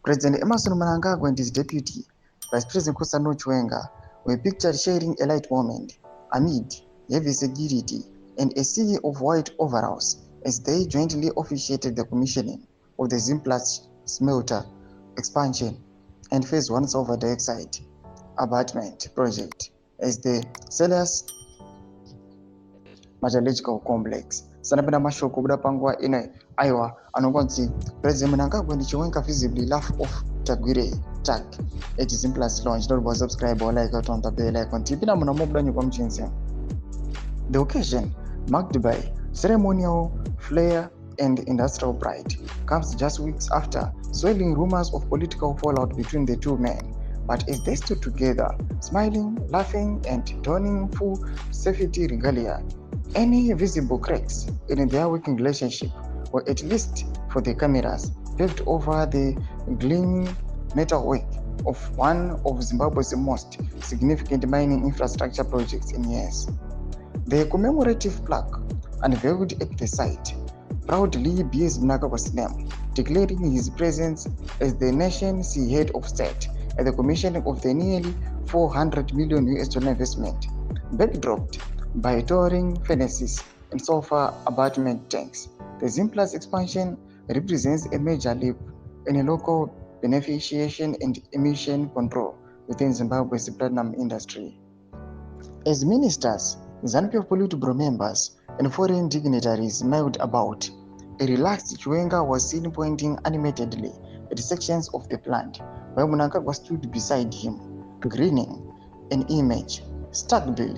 President Emerson Mnangagwa and his deputy, Vice President Chiwenga, were pictured sharing a light moment amid heavy security and a sea of white overalls as they jointly officiated the commissioning of the Zimplats smelter expansion and Phase 1 sulfur dioxide abatement project as the SERIOUS metallurgical complex. Sanapenda mashoko kuda panguwa ine aiwa anongonzi President Mnangagwa and Chiwenga visibly laugh off tagwire tag at Zimplats launch. Don't subscribe or like on the bell icon. Tipina muna mobile nyuko mchinsi. The occasion, marked by ceremonial flair and industrial pride, comes just weeks after swirling rumors of political fallout between the two men. But as they stood together, smiling, laughing, and donning full safety regalia, any visible cracks in their working relationship, or at least for the cameras, paved over the gleaming metalwork of one of Zimbabwe's most significant mining infrastructure projects in years. The commemorative plaque unveiled at the site proudly bears Mnangagwa's name, declaring his presence as the nation's head of state at the commissioning of the nearly $400 million investment, backdropped by towering furnaces and sulfur abatement tanks. The Zimplats expansion represents a major leap in local beneficiation and emission control within Zimbabwe's platinum industry. As ministers, ZANU-PF Politburo members, and foreign dignitaries milled about, a relaxed Chiwenga was seen pointing animatedly at sections of the plant, while Mnangagwa stood beside him, grinning, an image starkly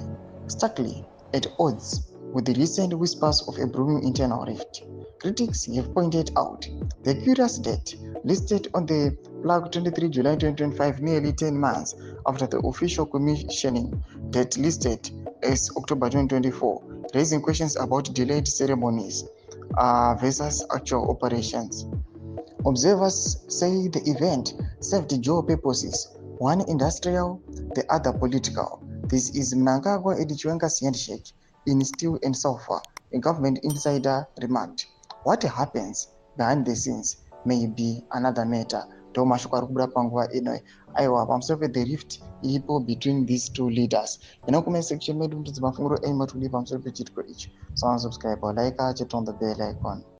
at odds with the recent whispers of a brewing internal rift. Critics have pointed out the curious date listed on the plaque 23 July 2025, nearly 10 months after the official commissioning date listed as October 2024, raising questions about delayed ceremonies versus actual operations. Observers say the event served dual purposes, one industrial, the other political. This is Mnangagwa and Chiwenga's handshake in steel and sulfur, a government insider remarked. What happens behind the scenes may be another matter. Thomas Kwarubra Pangwa Inoi, Iowa, observe the rift between these two leaders. In the comment section, made to the Mafungro aim to leave himself a cheat for each. So, subscribe or like, turn on the bell icon.